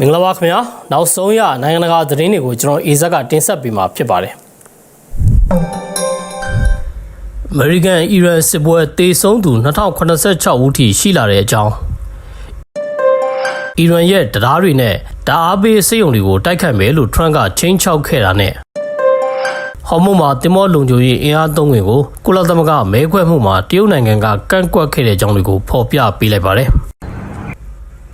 မင်္ဂလာပါခင်ဗျာနောက်ဆုံးရနိုင်ငံတကာသတင်းတွေကိုကျွန်တော်အေဇက်ကတင်ဆက်ပေးမှာဖြစ်ပါတယ်အမေရိကန်အီရန်စစ်ပွဲတေဆုံးသူ2086ဦးထိရှိလာတဲ့အကြောင်းအီရန်ရဲ့တရားတွေနဲ့ဓာတ်အားပေးစစ်ရုံတွေကိုတိုက်ခတ်မယ်လို့ထရန့်ကချင်းချောက်ခဲ့တာနဲ့ဟော်မုတ်မှာတင်မောလုံခြုံရေးအင်အားသုံးဝင်ကိုကုလသမဂ္ဂမဲခွဲမှုမှာတရုတ်နိုင်ငံကကန့်ကွက်ခဲ့တဲ့အကြောင်းတွေကိုဖော်ပြပေးလိုက်ပါတယ်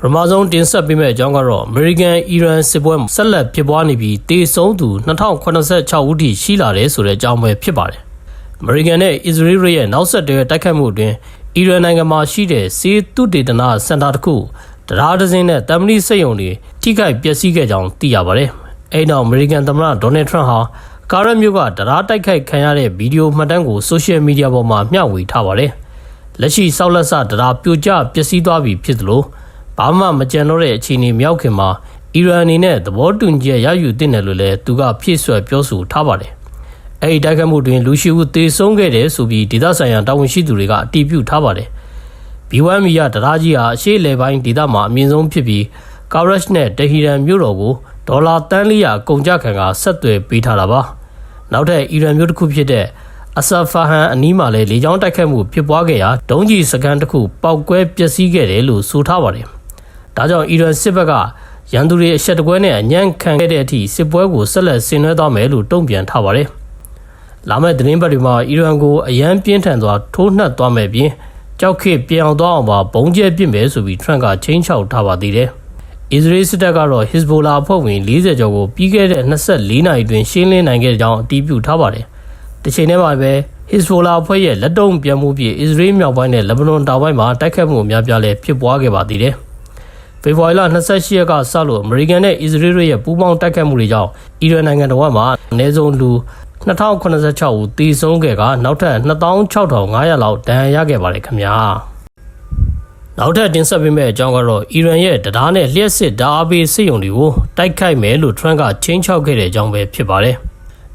ပထမဆုံးတင်ဆက်ပေးမယ့်အကြောင်းကတော့အမေရိကန်အီရန်စစ်ပွဲဆက်လက်ဖြစ်ပွားနေပြီးတေဆုံးသူ2086ဦးထိရှိလာတယ်ဆိုတဲ့အကြောင်းပဲဖြစ်ပါတယ်အမေရိကန်နဲ့အစ္စရေးရဲ့နောက်ဆက်တွဲတိုက်ခတ်မှုအတွင်းအီရန်နိုင်ငံမှာရှိတဲ့စေတုတေသနာစင်တာတစ်ခုတရားဒဇင်းနဲ့တမဏိစက်ရုံတွေထိခိုက်ပျက်စီးခဲ့ကြောင်းသိရပါတယ်အဲ့နောက်အမေရိကန်သမ္မတဒေါ်နယ်ထရန့်ဟာကာရက်မြို့ကတရားတိုက်ခိုက်ခံရတဲ့ဗီဒီယိုမှတ်တမ်းကိုဆိုရှယ်မီဒီယာပေါ်မှာမျှဝေထားပါတယ်လက်ရှိဆောက်လက်စတရားပြိုကျပျက်စီးသွားပြီဖြစ်သလိုဘာမှမကြံတော့တဲ့အခြေအနေမြောက်ခင်မှာအီရန်အနေနဲ့သဘောတူညီချက်ရယူသင့်တယ်လို့လည်းသူကဖြည့်ဆွတ်ပြောဆိုထားပါတယ်။အဲဒီတိုက်ခိုက်မှုတွင်လူရှိဦးသေဆုံးခဲ့တယ်ဆိုပြီးဒေသဆိုင်ရာတာဝန်ရှိသူတွေကအတည်ပြုထားပါတယ်။ B1 မီယာတရားကြီးဟာအရှေ့လေပိုင်းဒေသမှာအမြင့်ဆုံးဖြစ်ပြီးကာရက်နဲ့တဟီရန်မြို့တော်ကိုဒေါ်လာတန်း400အကုန်ကျခံကဆက်သွယ်ပေးထားတာပါ။နောက်ထပ်အီရန်မြို့တစ်ခုဖြစ်တဲ့အဆာဖာဟန်အနီးမှာလည်းလေကြောင်းတိုက်ခိုက်မှုဖြစ်ပွားခဲ့ရာဒုံးကျည်စခန်းတစ်ခုပောက်ကွဲပျက်စီးခဲ့တယ်လို့ဆိုထားပါတယ်။ဒါကြောင့်အီရန်စစ်ဘက်ကရန်သူတွေအဆက်တကွဲနဲ့အညံ့ခံခဲ့တဲ့အထိစစ်ပွဲကိုဆက်လက်ဆင်နွှဲသွားမယ်လို့တုံ့ပြန်ထားပါတယ်။လာမယ့်သတင်းပတ်တွေမှာအီရန်ကိုအရန်ပြင်းထန်စွာထိုးနှက်သွားမယ်ပြင်ကြောက်ခေပြောင်းသွားအောင်ပါဘုံကျဲပစ်မယ်ဆိုပြီးထရန့်ကချင်းချောက်ထားပါသေးတယ်။အစ္စရေးစစ်တပ်ကတော့ဟစ်ဇ်ဘိုလာအဖွဲ့ဝင်40ကျော်ကိုပြီးခဲ့တဲ့24နာရီတွင်ရှင်းလင်းနိုင်ခဲ့ကြောင်းအတည်ပြုထားပါတယ်။တစ်ချိန်တည်းမှာပဲဟစ်ဇ်ဘိုလာအဖွဲ့ရဲ့လက်တုံ့ပြန်မှုပြီးအစ္စရေးမြောက်ပိုင်းနဲ့လက်ဘနွန်တောင်ပိုင်းမှာတိုက်ခိုက်မှုအများပြားလည်းဖြစ်ပွားခဲ့ပါသေးတယ်။ဖေဖော်ဝါရီလ28ရက်ကစလို့အမေရိကန်နဲ့အစ္စရေးရဲ့ပူးပေါင်းတိုက်ခိုက်မှုတွေကြောင့်အီရန်နိုင်ငံတော်မှာအနည်းဆုံးလူ2086ဦးသေဆုံးခဲ့ကနောက်ထပ်26,500လောက်ဒဏ်ရာရခဲ့ပါတယ်ခင်ဗျာနောက်ထပ်တင်ဆက်ပေးမယ့်အကြောင်းကတော့အီရန်ရဲ့တရားနဲ့လျှက်စစ်ဓာတ်အားပေးစစ်ရုံတွေကိုတိုက်ခိုက်မယ်လို့ထရန့်ကချင်းချောက်ခဲ့တဲ့အကြောင်းပဲဖြစ်ပါတယ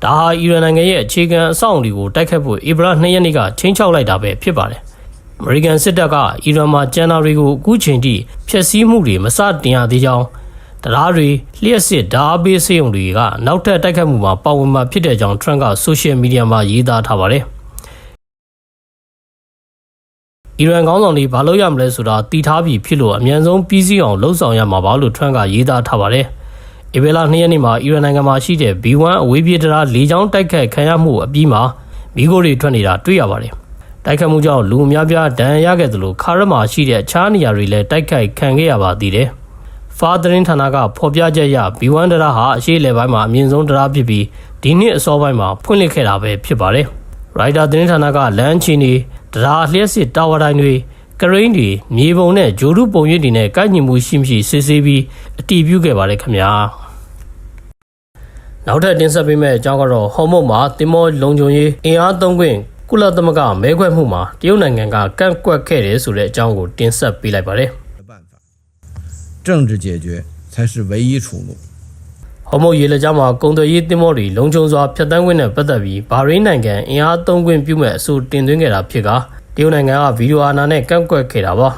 ်ဒါဟာအီရန်နိုင်ငံရဲ့အခြေခံအဆောက်အအုံတွေကိုတိုက်ခိုက်ဖို့ဧပြီ2ရက်နေ့ကချင်းချောက်လိုက်တာပဲဖြစ်ပါတယ်အမေရိကန်စစ်တပ်ကအီရန်မှာကျန်တာတွေကိုအခုချိန်ထိဖျက်ဆီးမှုတွေမစတင်ရသေးကြောင်းတရားတွေလျှက်စစ်ဓာတ်အားပေးစေုံတွေကနောက်ထပ်တိုက်ခိုက်မှုမှာပါဝင်မှာဖြစ်တဲ့ကြောင်းထရန့်ကဆိုရှယ်မီဒီယာမှာရေးသားထားပါတယ်။အီရန်ခေါင်းဆောင်တွေဘာလို့ရမလဲဆိုတာတည်ထားပြီးဖြစ်လို့အမြန်ဆုံးပြီးစီးအောင်လှုံ့ဆော်ရမှာပါလို့ထရန့်ကရေးသားထားပါတယ်။ဧပြီလ2ရက်နေ့မှာအီရန်နိုင်ငံမှာရှိတဲ့ B1 အဝေးပြေးတရား၄ချောင်းတိုက်ခိုက်ခံရမှုအပြီးမှာမီးခိုးတွေထွက်နေတာတွေ့ရပါတယ်။တိုက်ခိုက်မှုကြောင့်လူအများပြားဒဏ်ရာရခဲ့သလိုခါရက်မှာရှိတဲ့အခြားနေရာတွေလည်းတိုက်ခိုက်ခံခဲ့ရပါသေးတယ်။ဖာသတင်းဌာနကဖော်ပြချက်အရ B1 တရားဟာအရှေ့လယ်ပိုင်းမှာအမြင့်ဆုံးတရားဖြစ်ပြီးဒီနှစ်အစောပိုင်းမှာဖွင့်လှစ်ခဲ့တာပဲဖြစ်ပါတယ်။ ရိုက်တာသတင်းဌာနကလမ်းချီနေတရားလျှက်စစ်တာဝါတိုင်းတွေကရိန်းတွေမြေပုံနဲ့ဂျိုရုပုံရိပ်တွေနဲ့ကိုက်ညီမှုရှိမရှိစစ်ဆေးပြီးအတည်ပြုခဲ့ပါတယ်ခင်ဗျာ။နောက်ထပ်တင်ဆက်ပေးမယ့်အကြောင်းကတော့ဟော်မုတ်မှာတင်မောလုံခြုံရေးအင်အားသုံးခွင့်ကုလသမဂ္ဂမဲခွဲမှုမှာတရုတ်နိုင်ငံကကန့်ကွက်ခဲ့တယ်ဆိုတဲ့အကြောင်းကိုတင်ဆက်ပေးလိုက်ပါတယ်政治解决才是唯一出路ဟော်မုတ်ရေလက်ကြားမှာကုန်သွယ်ရေးတင်မောတွေလုံခြုံစွာဖျက်ဆီးခွင့်နဲ့ပတ်သက်ပြီးဘာရိန်းနိုင်ငံအင်အားသုံးခွင့်ပြုမဲ့အဆိုတင်သွင်းခဲ့တာဖြစ်ကတရုတ်နိုင်ငံကဗီဒီယိုအာဏာနဲ့ကန့်ကွက်ခဲ့တာပါ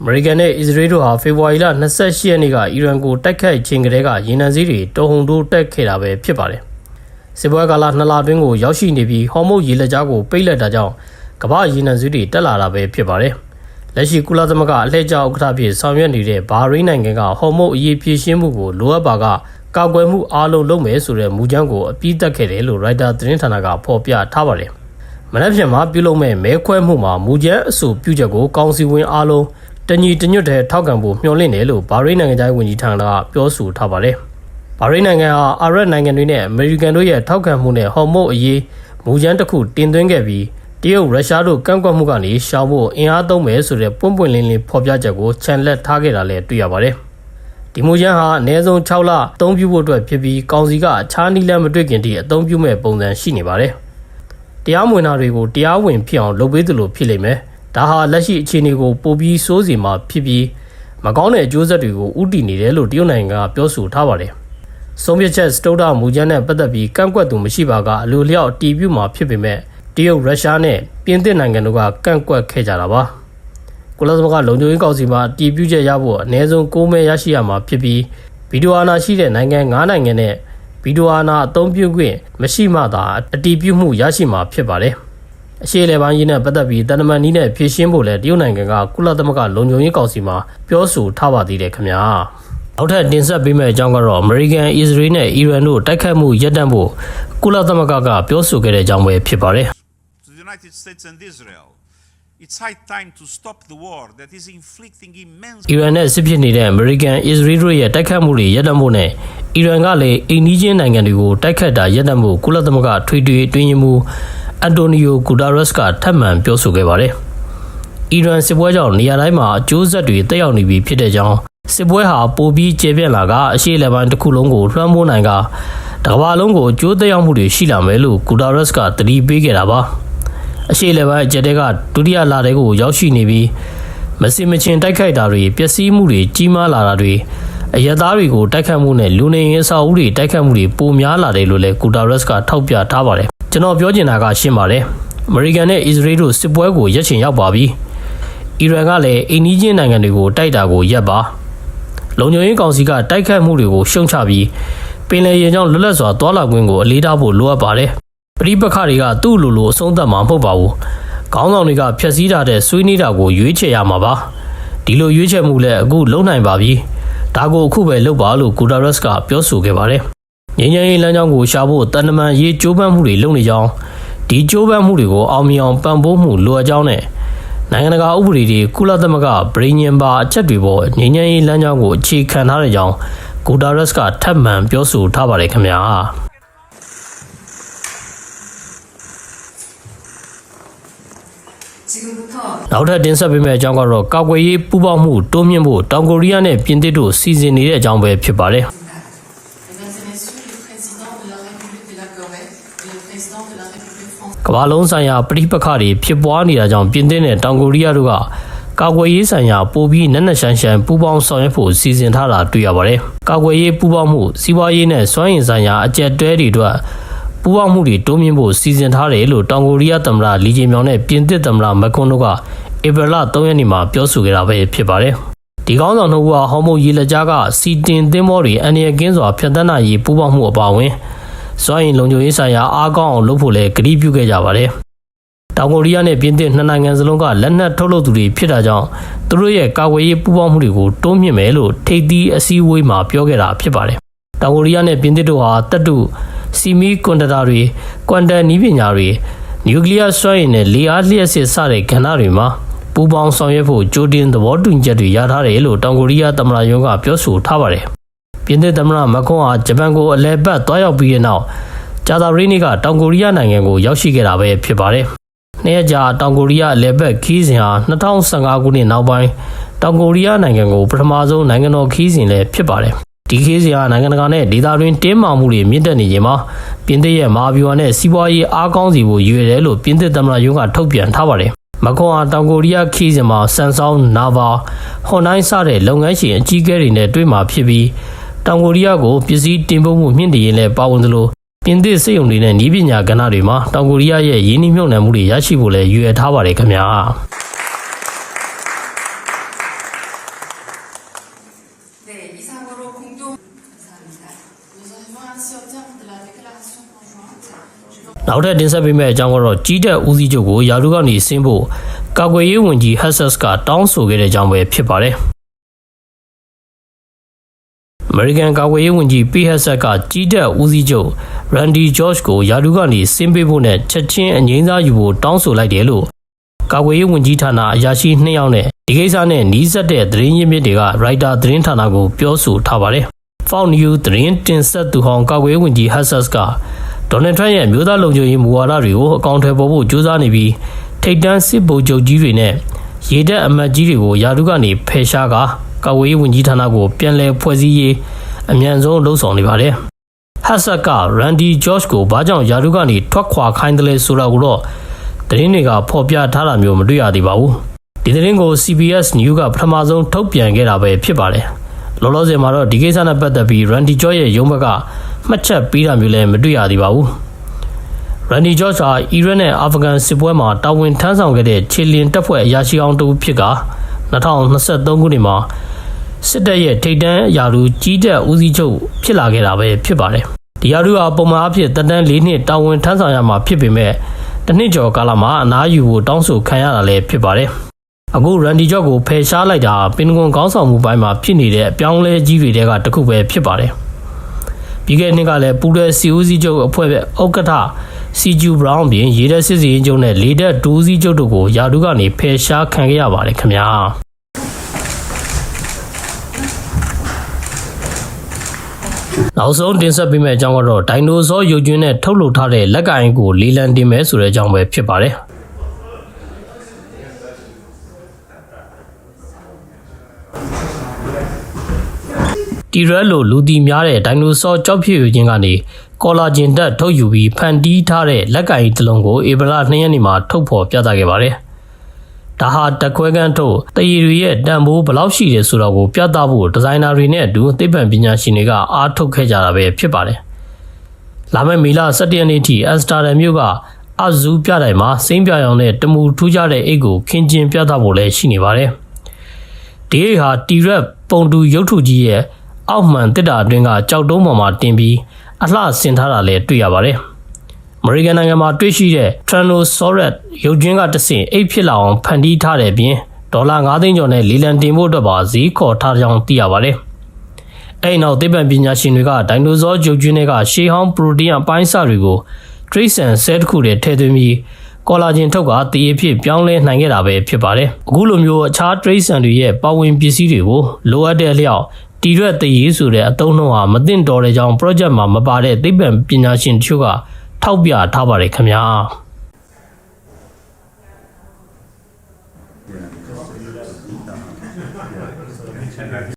အမေရိကန်နဲ့အစ္စရေးတို့ဟာဖေဖော်ဝါရီလ28ရက်နေ့ကအီရန်ကိုတိုက်ခိုက်ခြင်းကတည်းကရေနံစည်းတွေတော်ဟုန်တိုးတက်ခဲ့တာပဲဖြစ်ပါတယ်စစ်ပွဲကာလ2လအတွင်းကိုရောက်ရှိနေပြီးဟော်မုတ်ရေလက်ကြားကိုပိတ်လက်တာကြောင့်ကမ္ဘာရေနံစည်းတွေတက်လာတာပဲဖြစ်ပါတယ်လက်ရှိကုလသမဂ္ဂအလှည့်ကျဥက္ကဋ္ဌဖြစ်ဆောင်ရွက်နေတဲ့ဘာရိန်းနိုင်ငံကဟော်မုတ်အရေးဖြည့်ရှင်းမှုကိုလိုအပ်ပါကကာကွယ်မှုအားလုံးလုပ်မယ်ဆိုတဲ့မူကြမ်းကိုအပြည့်တက်ခဲ့တယ်လို့ရိုက်တာသတင်းဌာနကဖော်ပြထားပါတယ်မနက်ဖြန်မှာပြုလုပ်မဲ့မဲခွဲမှုမှာမူကြမ်းအဆိုပြုချက်ကိုကောင်စီဝင်အားလုံးတညီတညွတ်တဲ့ထောက်ခံဖို့မျှော်လင့်တယ်လို့ဘာရိန်းနိုင်ငံသားဝန်ကြီးဌာနကပြောဆိုထားပါတယ်ဘာရိန်းနိုင်ငံဟာအာရပ်နိုင်ငံတွေနဲ့အမေရိကန်တို့ရဲ့ထောက်ခံမှုနဲ့ဟော်မုတ်အရေးမူကြမ်းတစ်ခုတင်သွင်းခဲ့ပြီးတရုတ်ရုရှားတို့ကန့်ကွက်မှုကနေရှောင်ဖို့အင်အားသုံးမယ်ဆိုတဲ့ပွင့်ပွင့်လင်းလင်းဖော်ပြချက်ကိုချန်လက်ထားခဲ့တာလည်းတွေ့ရပါတယ်ဒီမူကြမ်းဟာအနည်းဆုံး6လအသုံးပြုဖို့အတွက်ဖြစ်ပြီးကောင်စီကအခြားနည်းလမ်းမတွေ့ခင်တည်းအသုံးပြုမဲ့ပုံစံရှိနေပါတယ်တရားမဝင်တာတွေကိုတရားဝင်ဖြစ်အောင်လုပ်ပေးသလိုဖြစ်လိမ့်မယ်ဒါဟာလက်ရှိအခြေအနေကိုပိုပြီးစိုးစီမှာဖြစ်ပြီးမကောင်းတဲ့အကျိုးဆက်တွေကိုဥတည်နေတယ်လို့တရုတ်နိုင်ငံကပြောဆိုထားပါတယ်ဆုံးဖြတ်ချက်စတုဒ္ဓမူကြမ်းနဲ့ပတ်သက်ပြီးကန့်ကွက်သူမရှိပါကအလိုလျောက်တည်ပြုမှာဖြစ်ပေမဲ့တရုတ်ရုရှားနဲ့ပြင်သစ်နိုင်ငံတို့ကကန့်ကွက်ခဲ့ကြတာပါကုလသမဂ္ဂလုံခြုံရေးကောင်စီမှာတည်ပြုချက်ရဖို့အနည်းဆုံး9မဲရရှိရမှာဖြစ်ပြီး ဗီဒီယိုအာဏာရှိတဲ့နိုင်ငံ9နိုင်ငံနဲ့ဗီဒီယိုအာဏာအသုံးပြုခွင့်မရှိမှသာအတည်ပြုမှုရရှိမှာဖြစ်ပါတယ်အရှေ့လေပိုင်းရေးနဲ့ပတ်သက်ပြီးတန်တမန်နည်းနဲ့ဖြေရှင်းဖို့လဲတရုတ်နိုင်ငံကကုလသမဂ္ဂလုံခြုံရေးကောင်စီမှာပြောဆိုထားပါသေးတယ်ခင်ဗျာနောက်ထပ်တင်ဆက်ပေးမယ့်အကြောင်းကတော့ American, Israel နဲ့ Iran တို့တိုက်ခိုက်မှုရပ်တန့်ဖို့ကုလသမဂ္ဂကပြောဆိုခဲ့တဲ့အကြောင်းပဲဖြစ်ပါတယ် The United States and Israel. It's high time to stop the war that is inflicting immense Iran နဲ့စစ်ဖြစ်နေတဲ့ American, Israel တို့ရဲ့တိုက်ခိုက်မှုတွေရပ်တန့်ဖို့နဲ့ Iran ကလည်းအိမ်နီးချင်းနိုင်ငံတွေကိုတိုက်ခိုက်တာရပ်တန့်ဖို့ကုလသမဂ္ဂထွေထွေအတွင်းရေးမှူး Antonio Guterres ကထပ်မံပြောဆိုခဲ့ပါတယ်။ Iran စစ်ပွဲကြောင့်နေရာတိုင်းမှာအကျိုးဆက်တွေတက်ရောက်နေပြီဖြစ်တဲ့ကြောင်းစစ်ပွဲဟာပိုပြီးကျေပြန့်လာကအရှေ့လက်ပိုင်းတစ်ခုလုံးကိုလွှမ်းမိုးနိုင်ကတကမ္ဘာလုံးကိုအကျိုးသက်ရောက်မှုတွေရှိလာမယ်လို့ Guterres ကသတိပေးခဲ့တာပါ။အရှေ့လက်ပိုင်းအကျတဲ့ကဒုတိယလထဲကိုရောက်ရှိနေပြီးမစင်မချင်းတိုက်ခိုက်တာတွေပျက်စီးမှုတွေကြီးမားလာတာတွေအရသားတွေကိုတိုက်ခိုက်မှုနဲ့လူနေရေးအဆောက်အဦတွေတိုက်ခိုက်မှုတွေပိုများလာတယ်လို့လည်း Guterres ကထောက်ပြထားပါတယ်။ကျွန်တော်ပြောချင်တာကရှင်းပါတယ်။ American နဲ့ Israel တို့စစ်ပွဲကိုရပ်ချင်ရောက်ပါပြီ။ Iran ကလည်းအိမ်နီးချင်းနိုင်ငံတွေကိုတိုက်တာကိုရပ်ပါ။လုံခြုံရေးကောင်စီကတိုက်ခိုက်မှုတွေကိုရှုံချပြီးပင်လယ်ရေကြောင်းလွတ်လပ်စွာသွားလာခွင့်ကိုအလေးထားဖို့လိုအပ်ပါတယ်။ပဋိပက္ခတွေကသူ့လိုအဆုံးသတ်မှာမဟုတ်ပါဘူး။ခေါင်းဆောင်တွေကဖျက်ဆီးတာတဲ့ဆွေးနွေးတာကိုရွေးချယ်ရမှာပါ။ဒီလိုရွေးချယ်မှုလည်းအခုလုံနိုင်ပါပြီ။ဒါကိုအခုပဲလုပ်ပါလို့ Guterres ကပြောဆိုခဲ့ပါတယ်။ငြိမ်းချမ်းရေးလမ်းကြောင်းကိုရှာဖို့တန်တမန်ရေးကြိုးပမ်းမှုတွေလုပ်နေကြောင်းဒီကြိုးပမ်းမှုတွေကိုအောင်မြင်အောင်ပံ့ပိုးမှုလိုအပ်ကြောင်းနဲ့နိုင်ငံတကာဥပဒေတွေကုလသမဂ္ဂပြည်ညင်ပါအချက်တွေပေါ်ငြိမ်းချမ်းရေးလမ်းကြောင်းကိုအခြေခံထားတဲ့ကြောင်း Guterres ကထပ်မံပြောဆိုထားပါတယ်ခင်ဗျာနောက်ထပ်တင်ဆက်ပေးမယ့်အကြောင်းကတော့ကာကွယ်ရေးပူးပေါင်းမှုတိုးမြှင့်ဖို့တောင်ကိုရီးယားနဲ့ပြင်သစ်တို့စီစဉ်နေတဲ့အကြောင်းပဲဖြစ်ပါတယ်ကမ္ဘာလုံးဆိုင်ရာပဋိပက္ခတွေဖြစ်ပွားနေတာကြောင့်ပြင်သစ်နဲ့တောင်ကိုရီးယားတို့ကကာကွယ်ရေးဆိုင်ရာပိုပြီးနက်နက်ရှိုင်းရှိုင်းပူးပေါင်းဆောင်ရွက်ဖို့စီစဉ်ထားတာတွေ့ရပါတယ်။ကာကွယ်ရေးပူးပေါင်းမှုစီးပွားရေးနဲ့စွမ်းအင်ဆိုင်ရာအကျက်တွဲတွေအတွက်ပူးပေါင်းမှုတွေတိုးမြှင့်ဖို့စီစဉ်ထားတယ်လို့တောင်ကိုရီးယားသမ္မတလီဂျီမြောင်နဲ့ပြင်သစ်သမ္မတမက်ခွန်းတို့ကဧပြီလ3ရက်နေ့မှာပြောဆိုခဲ့တာပဲဖြစ်ပါတယ်။ဒီကောင်းဆောင်တို့ကဟော်မုန်ရေလက်ကြားကစီတင်သင်းမောတွေအန်ရကင်းစွာဖျက်ဆီးနိုင်ရေးပူးပေါင်းမှုအပါအဝင်စွမ်းအင်လုံခြုံရေးဆိုင်ရာအားကောင်းအောင်လုပ်ဖို့လည်းကတိပြုခဲ့ကြပါတယ်။တောင်ကိုရီးယားနဲ့ပြင်သစ်နှစ်နိုင်ငံစလုံးကလက်နက်ထုတ်လုပ်သူတွေဖြစ်တာကြောင့်သူတို့ရဲ့ကာကွယ်ရေးပူးပေါင်းမှုတွေကိုတိုးမြှင့်မယ်လို့ထိပ်သီးအစည်းအဝေးမှာပြောခဲ့တာဖြစ်ပါတယ်။တောင်ကိုရီးယားနဲ့ပြင်သစ်တို့ဟာတပ်တုစီမီကွန်ဒတာတွေကွမ်တန်နည်းပညာတွေနျူကလ িয়ার စွမ်းအင်နဲ့လေအားလျှက်စစ်စတဲ့ကဏ္ဍတွေမှာပူးပေါင်းဆောင်ရွက်ဖို့ကြိုတင်သဘောတူညီချက်တွေရထားတယ်လို့တောင်ကိုရီးယားသမ္မတရုံးကပြောဆိုထားပါတယ်။ပြင်သစ်သမ္မတမက်ခွန်းဟာဂျပန်ကိုအလဲပတ်သွားရောက်ပြီးတဲ့နောက်ကြာသပတေးနေ့ကတောင်ကိုရီးယားနိုင်ငံကိုရောက်ရှိခဲ့တာပဲဖြစ်ပါတယ်။နှစ်ရက်ကြာတောင်ကိုရီးယားအလဲပတ်ခီးစဉ်ဟာ2015ခုနှစ်နောက်ပိုင်းတောင်ကိုရီးယားနိုင်ငံကိုပထမဆုံးနိုင်ငံတော်ခီးစဉ်လည်းဖြစ်ပါတယ်။ဒီခီးစဉ်ဟာနိုင်ငံတကာနဲ့ဒေသတွင်းတင်းမာမှုတွေမြင့်တက်နေချိန်မှာပြင်သစ်ရဲ့မဟာဗျူဟာနဲ့စီးပွားရေးအားကောင်းစီဖို့ရည်ရွယ်တယ်လို့ပြင်သစ်သမ္မတရုံးကထုတ်ပြန်ထားပါတယ်။မက်ခွန်းဟာတောင်ကိုရီးယားခီးစဉ်မှာဆန်ဆောင်းနာဗာဟွန်ဒိုင်းစတဲ့လုပ်ငန်းရှင်အကြီးအကဲတွေနဲ့တွေ့မှာဖြစ်ပြီးတောင်ကိုရီးယားကိုပစ္စည်းတင်ပို့မှုမြင့်တင်ရေးလည်းပါဝင်သလိုပြင်သစ်စစ်ရုံတွေနဲ့နည်းပညာကဏ္ဍတွေမှာတောင်ကိုရီးယားရဲ့ရင်းနှီးမြှုပ်နှံမှုတွေရရှိဖို့လည်းရည်ရွယ်ထားပါတယ်ခင်ဗျာနောက်ထပ်တင်ဆက်ပေးမယ့်အကြောင်းကတော့ကြီးတက်ဦးစီးချုပ်ကိုယာရုကနေဆင်းဖို့ကာကွယ်ရေးဝန်ကြီးဟက်ဆတ်ကတောင်းဆိုခဲ့တဲ့အကြောင်းပဲဖြစ်ပါတယ်အမေရိကန်ကာကွယ်ရေးဝန်ကြီးပီဟက်ဆက်ကကြီးတက်ဦးစီးချုပ်ရန်ဒီဂျော့ချ်ကိုယာရုကနေဆင်းပေးဖို့နဲ့ချက်ချင်းအငြိမ်းစားယူဖို့တောင်းဆိုလိုက်တယ်လို့ကာကွယ်ရေးဝန်ကြီးဌာနအရာရှိ2ယောက်နဲ့ဒီကိစ္စနဲ့နှီးစပ်တဲ့သတင်းရင်းမြစ်တွေကရိုက်တာသတင်းဌာနကိုပြောဆိုထားပါတယ်။ Fox News သတင်းတင်ဆက်သူဟောင်းကာကွယ်ရေးဝန်ကြီးဟက်ဆတ်ကဒေါ်နယ်ထရန့်ရဲ့မျိုးသားလုံခြုံရေးမူဝါဒတွေကိုအကောင့်ထဲပေါ်ဖို့ကြိုးစားနေပြီးထိပ်တန်းစစ်ဗိုလ်ချုပ်ကြီးတွေနဲ့ရေတပ်အမတ်ကြီးတွေကိုယာရုကနေဖယ်ရှားကာကာကွယ်ရေးဝန်ကြီးဌာနကိုပြန်လည်ဖွဲ့စည်းရေးအမြန်ဆုံးလှုံ့ဆော်နေပါတယ်။ဟက်ဆတ်ကရန်ဒီဂျော့ချ်ကိုဘာကြောင့်ယာရုကနေထွက်ခွာခိုင်းတယ်လဲဆိုတာကိုတော့သတင်းတွေကဖော်ပြထားတာမျိုးမတွေ့ရသေးပါဘူး။ဒီသတင်းကို CBS News ကပထမဆုံးထုတ်ပြန်ခဲ့တာပဲဖြစ်ပါတယ်။လောလောဆယ်မှာတော့ဒီကိစ္စနဲ့ပတ်သက်ပြီးရန်ဒီဂျော့ချ်ရဲ့ရုံးဘက်ကမှတ်ချက်ပေးတာမျိုးလည်းမတွေ့ရသေးပါဘူး။ရန်ဒီဂျော့ချ်ဟာအီရတ်နဲ့အာဖဂန်စစ်ပွဲမှာတာဝန်ထမ်းဆောင်ခဲ့တဲ့ခြေလျင်တပ်ဖွဲ့အရာရှိအောင်တူဖြစ်က2023ခုနှစ်မှာ စစ်တပ်ရဲ့ထိပ်တန်းအရာထူးကြီးတက်ဦးစီးချုပ်ဖြစ်လာခဲ့တာပဲဖြစ်ပါတယ်ဒီရာထူးဟာပုံမှန်အဖြစ်တန်တန်း၄နှစ်တာဝန်ထမ်းဆောင်ရမှာဖြစ်ပေမဲ့တစ်နှစ်ကျော်ကာလမှာအနားယူဖို့တောင်းဆိုခံရတာလည်းဖြစ်ပါတယ်အခုရန်ဒီဂျော့ကိုဖယ်ရှားလိုက်တာပင်တဂွန်ခေါင်းဆောင်မှုပိုင်းမှာဖြစ်နေတဲ့အပြောင်းအလဲကြီးတွေကတစ်ခုပဲဖြစ်ပါတယ်ပြီးခဲ့တဲ့နှစ်ကလည်းပူရဲစီဦးစီးချုပ်အဖွဲ့ပဲဥက္ကဋ္ဌစီဂျူဘရောင်းပြင်ရေတပ်စစ်စင်ချုပ်နဲ့လေတပ်ဒူးစီးချုပ်တို့ကိုရာထူးကနေဖယ်ရှားခံခဲ့ရပါတယ်ခင်ဗျာနောက်ဆုံးတင်ဆက်ပေးမယ့်အကြောင်းကတော့ဒိုင်နိုဆောရုပ်ကျွင်းနဲ့ထုတ်လုပ်ထားတဲ့လက်ကင်ကိုလေလံတင်မယ်ဆိုတဲ့အကြောင်းပဲဖြစ်ပါတယ်တီရက်လိုလူတီများတဲ့ဒိုင်နိုဆောကြောက်ဖြစ်ယူခြင်းကနေကောလာဂျင်တက်ထုတ်ယူပြီးဖန်တီးထားတဲ့လက်ကင်တစ်လုံးကိုဧပြီလ2ရက်နေ့မှာထုတ်ဖော်ပြသခဲ့ပါတယ်။ဒါဟာတခွဲကန်းထုတ်တရီတွေရဲ့တန်ဖိုးဘယ်လောက်ရှိတယ်ဆိုတာကိုပြသဖို့ဒီဇိုင်နာတွေနဲ့အတူသိပ္ပံပညာရှင်တွေကအားထုတ်ခဲ့ကြတာပဲဖြစ်ပါတယ်။လာမယ့်မေလ17ရက်နေ့ထိအမ်စတာဒမ်မြို့ကအဇူးပြတိုင်မှာစိမ့်ပြရောင်နဲ့တမူထူးခြားတဲ့အိတ်ကိုခင်းကျင်းပြသဖို့လည်းရှိနေပါတယ်။ဒီအိတ်ဟာတီရက်ပုံတူရုပ်ထုကြီးရဲ့အောက်မှန်တစ်တာအတွင်းကကြောက်တုံးပေါ်မှာတင်ပြီးအလှဆင်ထားတာလည်းတွေ့ရပါတယ်။အမေရိကန်နိုင်ငံမှာတွေ့ရှိတဲ့ Tyrannosaurus ရုပ်ကျွင်းကတဆင့်အိတ်ဖြစ်လာအောင်ဖန်တီးထားတဲ့ပြင်ဒေါ်လာ9သိန်းကျော်နဲ့လေလံတင်ဖို့အတွက်ပါဈေးခေါ်ထားကြောင်းသိရပါတယ်။အဲ့နောက်သိပ္ပံပညာရှင်တွေကဒိုင်နိုဆောရုပ်ကျွင်းတွေကရှေးဟောင်းပရိုတင်းအပိုင်းအစတွေကို trace and cell တစ်ခုတည်းထည့်သွင်းပြီးကောလာဂျင်ထုတ်ကတည်ရဖြစ်ပြောင်းလဲနိုင်ခဲ့တာပဲဖြစ်ပါတယ်။အခုလိုမျိုးအခြား trace and တွေရဲ့ပါဝင်ပစ္စည်းတွေကိုလိုအပ်တဲ့အလျောက်တီရက်တည်ဆိုတဲ့အသုံးနှုန်းဟာမသင့်တော်တဲ့ကြောင်း project မှာမပါတဲ့သိပ္ပံပညာရှင်တို့ကထောက်ပြထားပါတယ်ခင်ဗျာ